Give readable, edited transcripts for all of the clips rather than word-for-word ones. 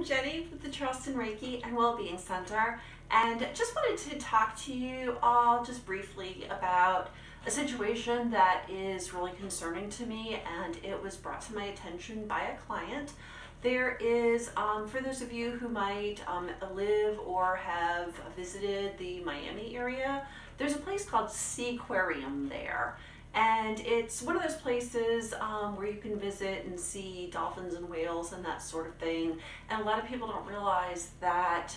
I'm Jenny with the Charleston Reiki and Wellbeing Center, and just wanted to talk to you all just briefly about a situation that is really concerning to me, and it was brought to my attention by a client. There is, for those of you who might live or have visited the Miami area, there's a place called Seaquarium there. And it's one of those places where you can visit and see dolphins and whales and that sort of thing. And a lot of people don't realize that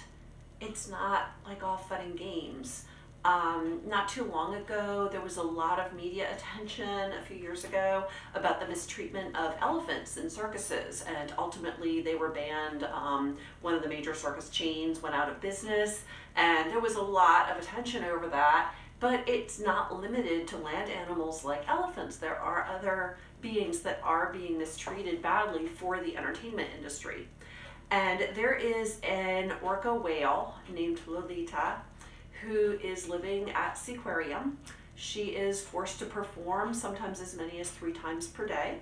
it's not like all fun and games. Not too long ago, there was a lot of media attention a few years ago about the mistreatment of elephants in circuses, and ultimately they were banned. One of the major circus chains went out of business, and there was a lot of attention over that. But it's not limited to land animals like elephants. There are other beings that are being mistreated badly for the entertainment industry. And there is an orca whale named Lolita who is living at Seaquarium. She is forced to perform sometimes as many as 3 times per day,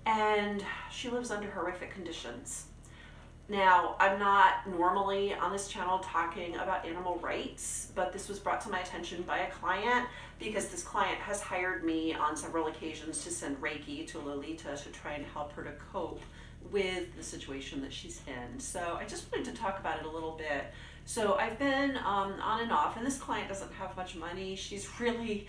and she lives under horrific conditions. Now, I'm not normally on this channel talking about animal rights, but this was brought to my attention by a client because this client has hired me on several occasions to send Reiki to Lolita to try and help her to cope with the situation that she's in. So I just wanted to talk about it a little bit. So I've been on and off, and this client doesn't have much money. She's really,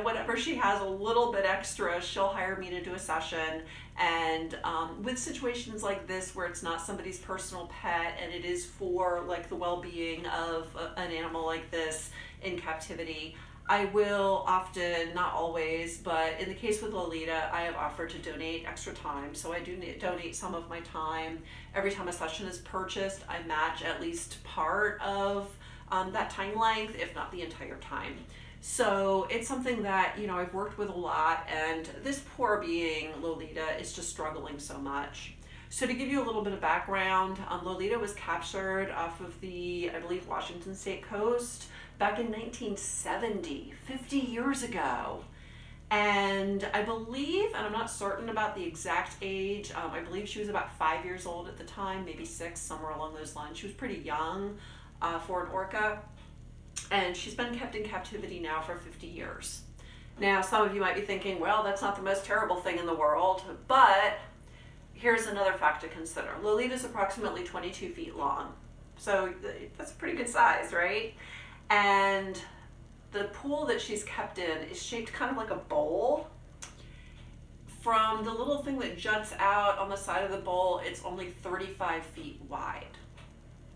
whatever she has a little bit extra, she'll hire me to do a session. And with situations like this where it's not somebody's personal pet and it is for like the well-being of an animal like this in captivity, I will often, not always, but in the case with Lolita, I have offered to donate extra time. So I do donate some of my time. Every time a session is purchased, I match at least part of that time length, if not the entire time. So it's something that, I've worked with a lot, and this poor being, Lolita, is just struggling so much. So to give you a little bit of background, Lolita was captured off of the, I believe, Washington State coast back in 1970, 50 years ago. And I believe, and I'm not certain about the exact age, I believe she was about 5 years old at the time, maybe 6, somewhere along those lines. She was pretty young for an orca, and she's been kept in captivity now for 50 years. Now, some of you might be thinking, well, that's not the most terrible thing in the world, but here's another fact to consider. Lolita's approximately 22 feet long, so that's a pretty good size, right? And the pool that she's kept in is shaped kind of like a bowl. From the little thing that juts out on the side of the bowl, it's only 35 feet wide,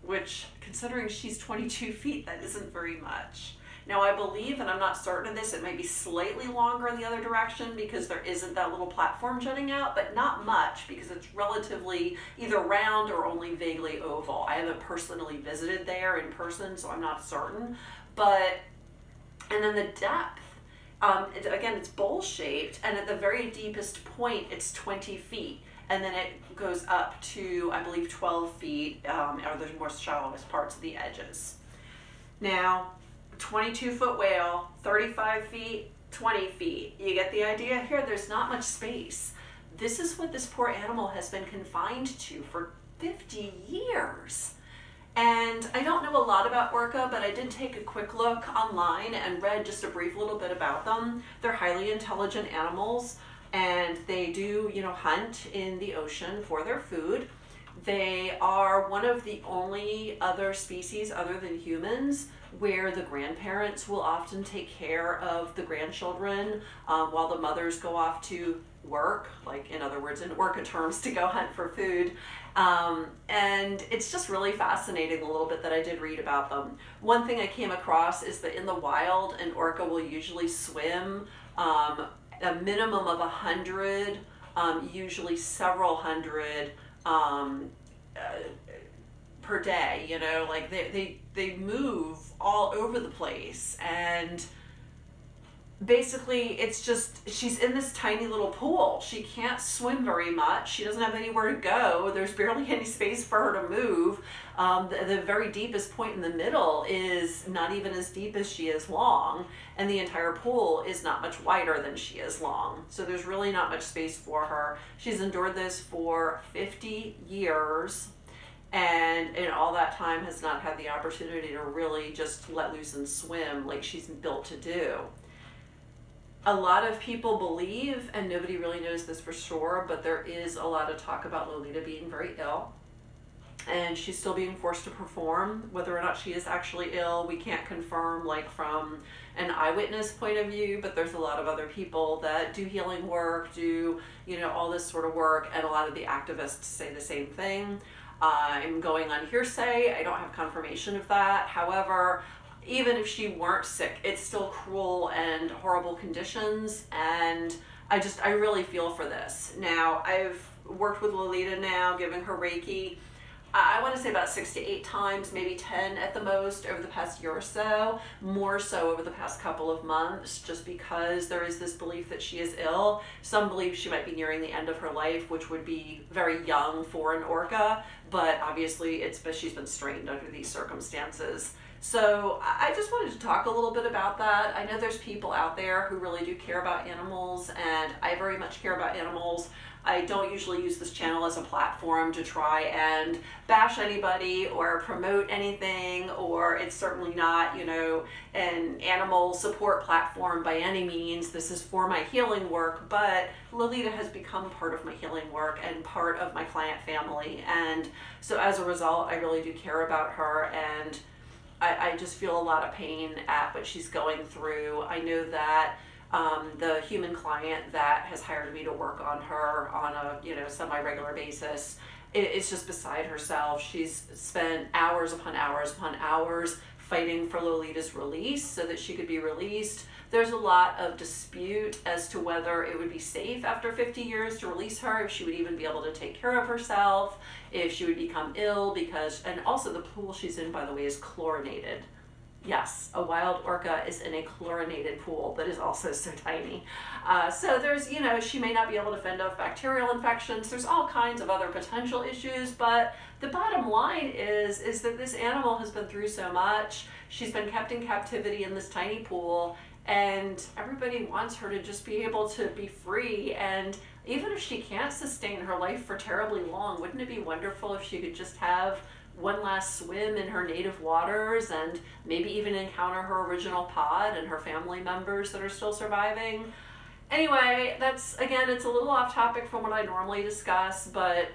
which, considering she's 22 feet, that isn't very much. Now, I believe, and I'm not certain of this, it may be slightly longer in the other direction because there isn't that little platform jutting out, but not much because it's relatively either round or only vaguely oval. I haven't personally visited there in person, so I'm not certain. And then the depth, again, it's bowl-shaped, and at the very deepest point, it's 20 feet. And then it goes up to, I believe, 12 feet, or the more shallowest parts of the edges. Now, 22-foot whale, 35 feet, 20 feet. You get the idea here? There's not much space. This is what this poor animal has been confined to for 50 years. And I don't know a lot about orca, but I did take a quick look online and read just a brief little bit about them. They're highly intelligent animals, and they do, hunt in the ocean for their food. They are one of the only other species other than humans where the grandparents will often take care of the grandchildren while the mothers go off to work, like, in other words, in orca terms, to go hunt for food. And it's just really fascinating, the little bit that I did read about them. One thing I came across is that in the wild, an orca will usually swim a minimum of 100, usually several hundred per day. Like they move all over the place, and basically it's just, she's in this tiny little pool. She can't swim very much. She doesn't have anywhere to go. There's barely any space for her to move. The very deepest point in the middle is not even as deep as she is long, and the entire pool is not much wider than she is long. So there's really not much space for her. She's endured this for 50 years, and in all that time has not had the opportunity to really just let loose and swim like she's built to do. A lot of people believe, and nobody really knows this for sure, but there is a lot of talk about Lolita being very ill, and she's still being forced to perform. Whether or not she is actually ill, we can't confirm, like from an eyewitness point of view, but there's a lot of other people that do healing work, do, you know, all this sort of work, and a lot of the activists say the same thing. I'm going on hearsay. I don't have confirmation of that. However, even if she weren't sick, it's still cruel and horrible conditions, and I really feel for this. Now, I've worked with Lolita now, giving her Reiki, I want to say about 6 to 8 times, maybe 10 at the most over the past year or so, more so over the past couple of months, just because there is this belief that she is ill. Some believe she might be nearing the end of her life, which would be very young for an orca, but obviously she's been strained under these circumstances. So I just wanted to talk a little bit about that. I know there's people out there who really do care about animals, and I very much care about animals. I don't usually use this channel as a platform to try and bash anybody or promote anything, or it's certainly not, you know, an animal support platform by any means. This is for my healing work, but Lolita has become part of my healing work and part of my client family. And so as a result, I really do care about her, and I just feel a lot of pain at what she's going through. I know that the human client that has hired me to work on her on a, you know, semi-regular basis, it's just beside herself. She's spent hours upon hours upon hours fighting for Lolita's release so that she could be released. There's a lot of dispute as to whether it would be safe after 50 years to release her, if she would even be able to take care of herself, if she would become ill, because, and also the pool she's in, by the way, is chlorinated. Yes, a wild orca is in a chlorinated pool that is also so tiny. So there's, you know, she may not be able to fend off bacterial infections. There's all kinds of other potential issues, but the bottom line is that this animal has been through so much. She's been kept in captivity in this tiny pool, and everybody wants her to just be able to be free. And even if she can't sustain her life for terribly long, wouldn't it be wonderful if she could just have one last swim in her native waters and maybe even encounter her original pod and her family members that are still surviving? Anyway, that's, again, it's a little off topic from what I normally discuss, but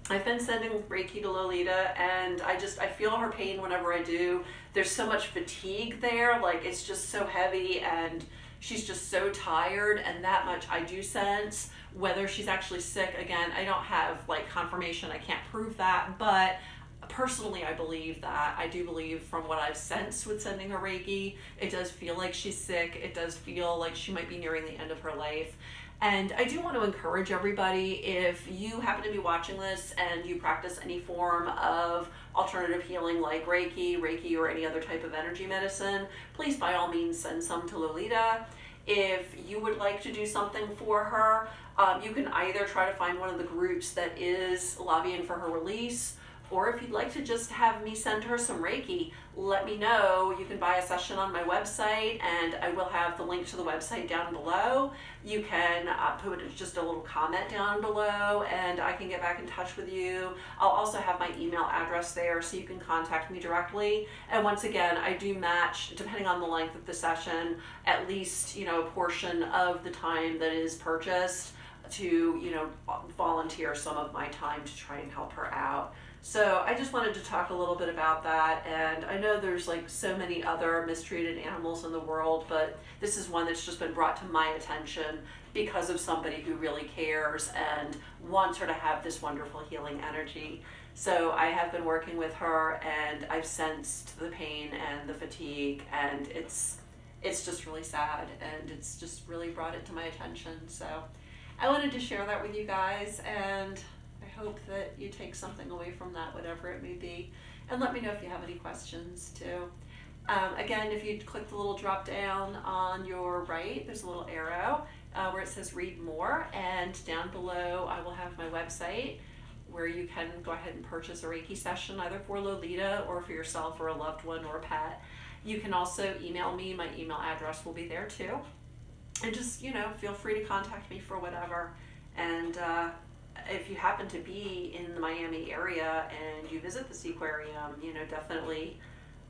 I've been sending Reiki to Lolita, and I feel her pain whenever I do. There's so much fatigue there, like it's just so heavy, and she's just so tired, and that much I do sense. Whether she's actually sick, again, I don't have like confirmation, I can't prove that, but personally I believe that. I do believe from what I've sensed with sending her Reiki, it does feel like she's sick. It does feel like she might be nearing the end of her life. And I do want to encourage everybody, if you happen to be watching this and you practice any form of alternative healing like Reiki, or any other type of energy medicine, please by all means send some to Lolita. If you would like to do something for her, you can either try to find one of the groups that is lobbying for her release, or if you'd like to just have me send her some Reiki, let me know. You can buy a session on my website, and I will have the link to the website down below. You can put just a little comment down below, and I can get back in touch with you. I'll also have my email address there, so you can contact me directly. And once again, I do match, depending on the length of the session, at least, you know, a portion of the time that is purchased to, you know, volunteer some of my time to try and help her out. So I just wanted to talk a little bit about that, and I know there's like so many other mistreated animals in the world, but this is one that's just been brought to my attention because of somebody who really cares and wants her to have this wonderful healing energy. So I have been working with her, and I've sensed the pain and the fatigue, and it's just really sad, and it's just really brought it to my attention. So I wanted to share that with you guys, and I hope that you take something away from that, whatever it may be. And let me know if you have any questions too. Again, if you click the little drop down on your right, there's a little arrow where it says read more, and down below I will have my website where you can go ahead and purchase a Reiki session, either for Lolita or for yourself or a loved one or a pet. You can also email me. My email address will be there too. And just, you know, feel free to contact me for whatever. And if you happen to be in the Miami area and you visit the Seaquarium, you know, definitely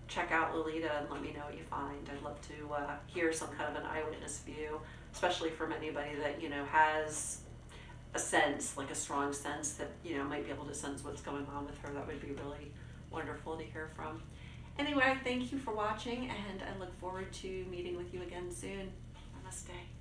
check out Lolita and let me know what you find. I'd love to hear some kind of an eyewitness view, especially from anybody that, you know, has a sense, like a strong sense that, you know, might be able to sense what's going on with her. That would be really wonderful to hear from. Anyway, thank you for watching, and I look forward to meeting with you again soon. Namaste.